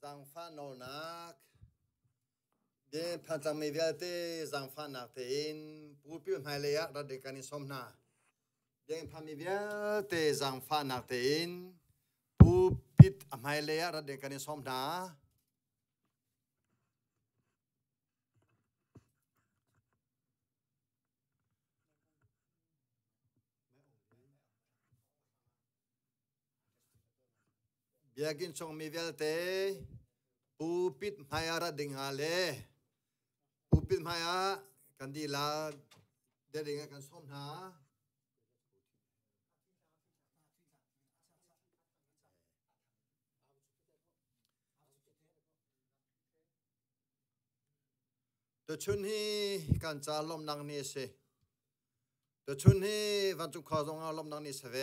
Giang pha nô nạc đêm phan giang mê việt tê giang pha nạc tên bù piu hai lệ ra để cái này xóm na đêm phan mê việt tê giang pha nạc tên bù pit hai lệ ra để cái này xóm na biakin song mê việt tê bù pit hai ra để ngà lệ bù pit hai kan đi là để ngà kan xóm naตัวชุนฮีการจาลมนังนี่สิตัวชุนฮีวันจุขอจงอาลมนังนี่เสว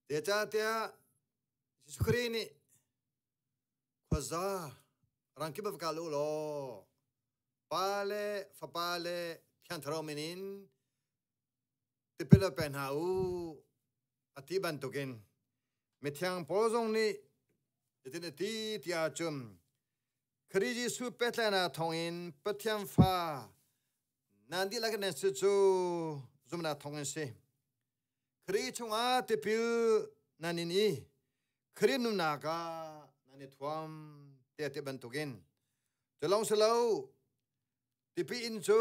เดี๋ยวจ้าเดี๋ยวสิสุครีนี่ขวาซารังกิบฟกาลูโลปาเลฟปาเลที่อันทรอมินินติเปลเป็นหาอูอธิบันตุกินเมื่อที่อังโพจงนี่จะได้ที่อาจุมคริจิสุเปตเลนาทองอินปะเทียมฟ้านันดีลักเนสจู zum na thong se kri chunga te pil nanini kri nu na ka nani thuam te ban tugen jalong selo te pi in chu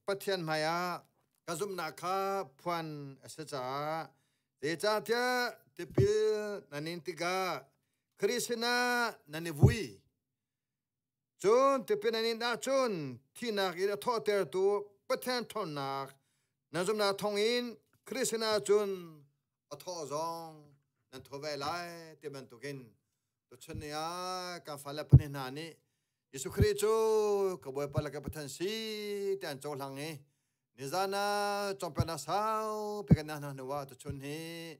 pathian maya kazum na kha phuan asacha te cha tia te pil nanin tiga krisna nani vui chun te pi nanin na chun thinak ira thoter tu pathian thon nak nazum na thongin krisna chun atho zong nan thove lai te ban tugen to chania ka fala pane na ni Yesu Kristo kaboy pala ka pathan si tan chol hang e nizana chompena sao pekana na wa to chun he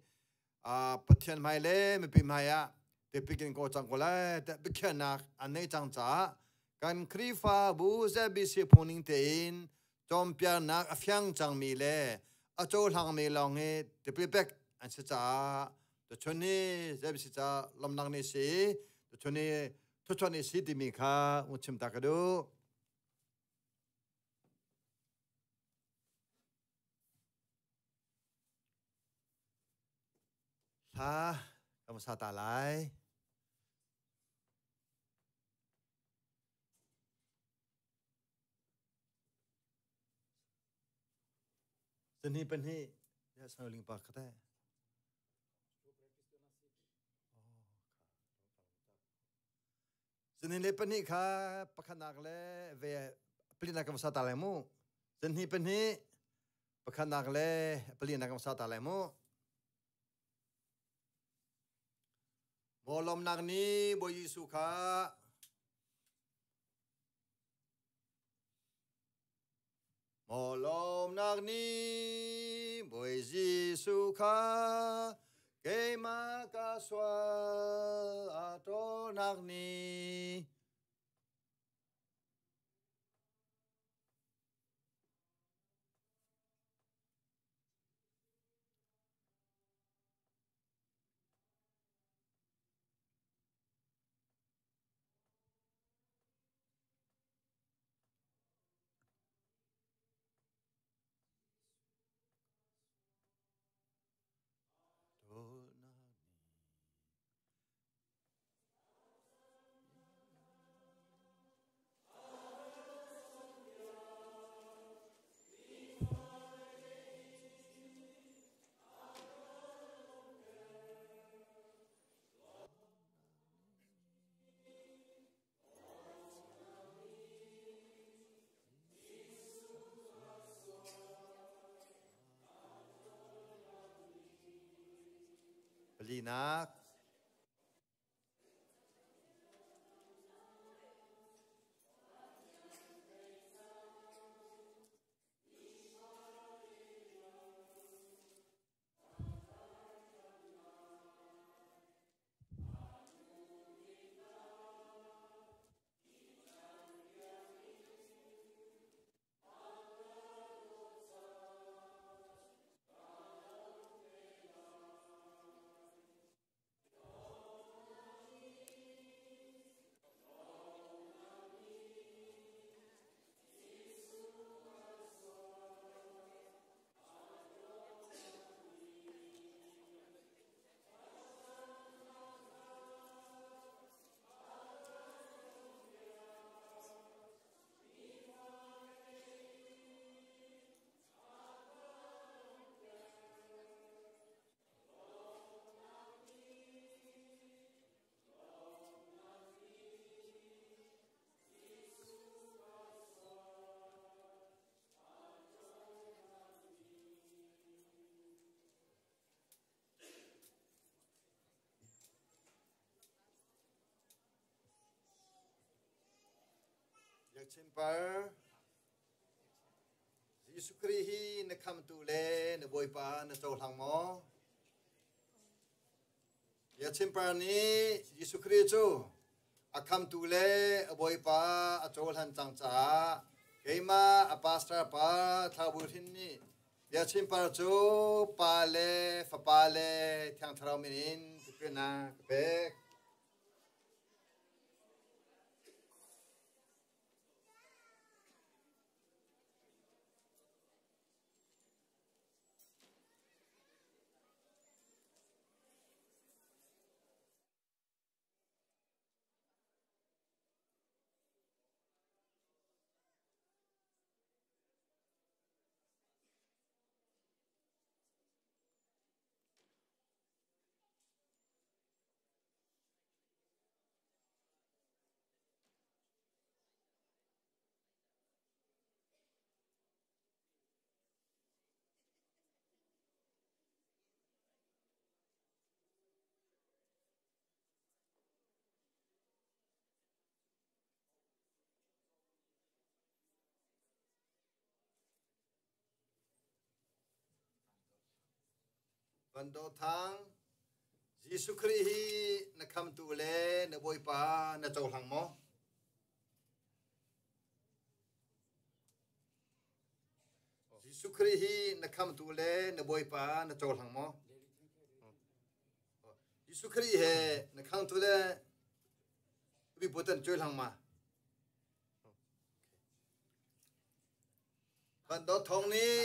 pathian mai le me pi maya te pikin ko chang ko la te bikhana anei chang cha kan krifa bu za bi si phoning te in chompya na afyang chang mi le a chol hang me long he te pi pek an cha cha to chun he za bi si cha lom nang ni si to chun heทุกชนสิทธิมีค่าอุชิมตากระดูท่ากรรมสาตาไลสิ่งนี้เป็นที่ยาสาวลิงปากก็ได้สิ่งนี้เป็นที่ข้าประคันนักเล่เวปลีนักกรรมสาตาเลมูสิ่งนี้เป็นที่ประคันนักเล่ปลีนักกรรมสาตาเลมูโมลมนักนี้บอยสุขาโมลมนักนี้บอยสุขาเกมากาสวาอาโตนักนี้ปลีนักอยากชิมปายิสุครีฮีนคำตูเลนบอยปานโจทางหมออยากชิมปานี้ยิสุครีจูอาคำตูเลบอยปาโจทันจังจ้าเกมาอาปาสตาปาทาบุทินนี่อยากชิมปาจูปาเลฟปาเลทางทรามินินเป็นนาเปก วันโดทังยิสุคริฮีนักคำตุเลนบอยปาณโจหังมอยิสุคริฮีนักคำตุเลนบอยปาณโจหังมอยิสุคริเฮนักคำตุเลวิบุตรโจหังมาวันโดทองนี้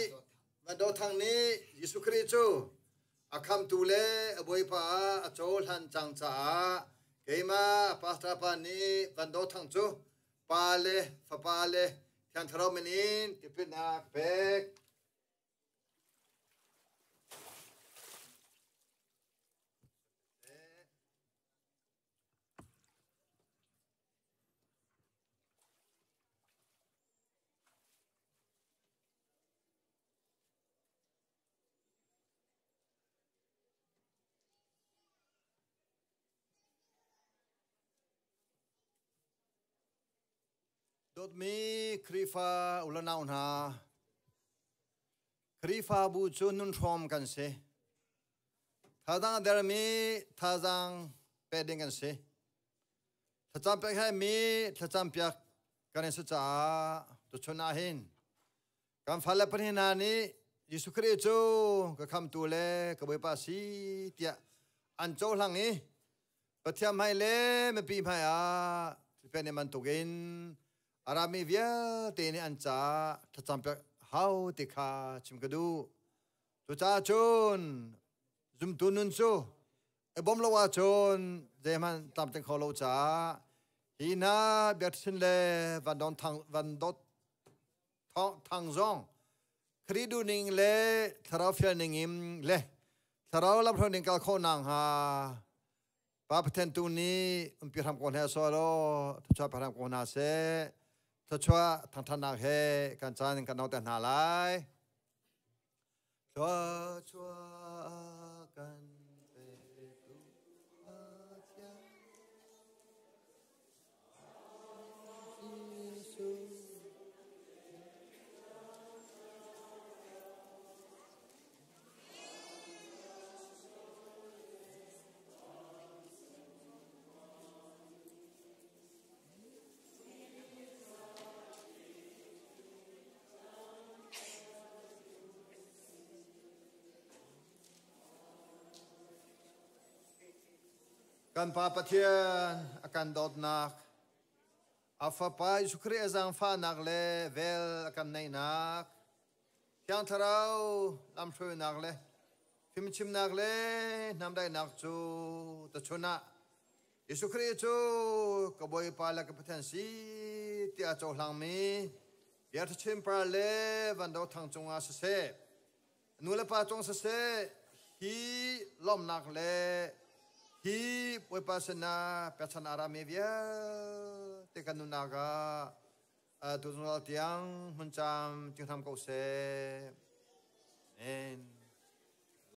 วันโดทางนี้ยิสุคริจูอาคำตุเลบอยปาโจหันจังจ้าเกมาปาสตาปานีวันโดทางจูปาเลฟปาเลทันทรมินินติปินักเบกดดมีครีฟาอุลนาวนาครีฟาบูจูนุนทรอมกันเสท่าดังเดรมีท่าดังเป็ดกันเสถ้าจำเป็นให้มีถ้าจำเป็นกันสุดจ้าตุชนาหินการฟัลเลปนินานี้ยิสุคริจูก็คำตัวเล่ก็ไปปัสสีเตียอันโจหลังนี้ปะเทียมให้เล่ไม่ปีให้เป็นมันตุกินอารามีเวียเตนี่อันจ้าถ้าจำเป็นhowติคาชิมกระดูตัวจ้าจนจุมตุนุนซูบอมลาวาจนเจมันตามจังขอโลจ้าฮีน่าเบียดสินเลวันดอนทางวันดอทางซองคดีดูนิงเลทาราฟิลนิงอิมเลทาราลับทนิงกาโคนังฮาป้าพเทนตูนี้พิธามคนเฮโซโลทุชาพิธามคนนาเซทุชาทางธนาเฮกันจานิงกันนอแต่นาไลทุชากันกันปาปะเทียนอาการดอดนักอาฟ้าไปสุครีเอซังฟ้านักเลเวลอาการในนักยังทาราลำช่วยนักเลฟิมชิมนักเลนำได้นักจูตะชนะยิสุครีจูกบอยปาลกับพันสีที่อาจจะหลังมีเบียดชิมปาเลวันดาวทางจงอาเสนูเลปาจงเสฮีล้อมนักเลฮีป่วยปัสนาปัสนารามีเวียเตกันนุนาgaตุนลติยังมันจำจึงทำเขาเสเอ็น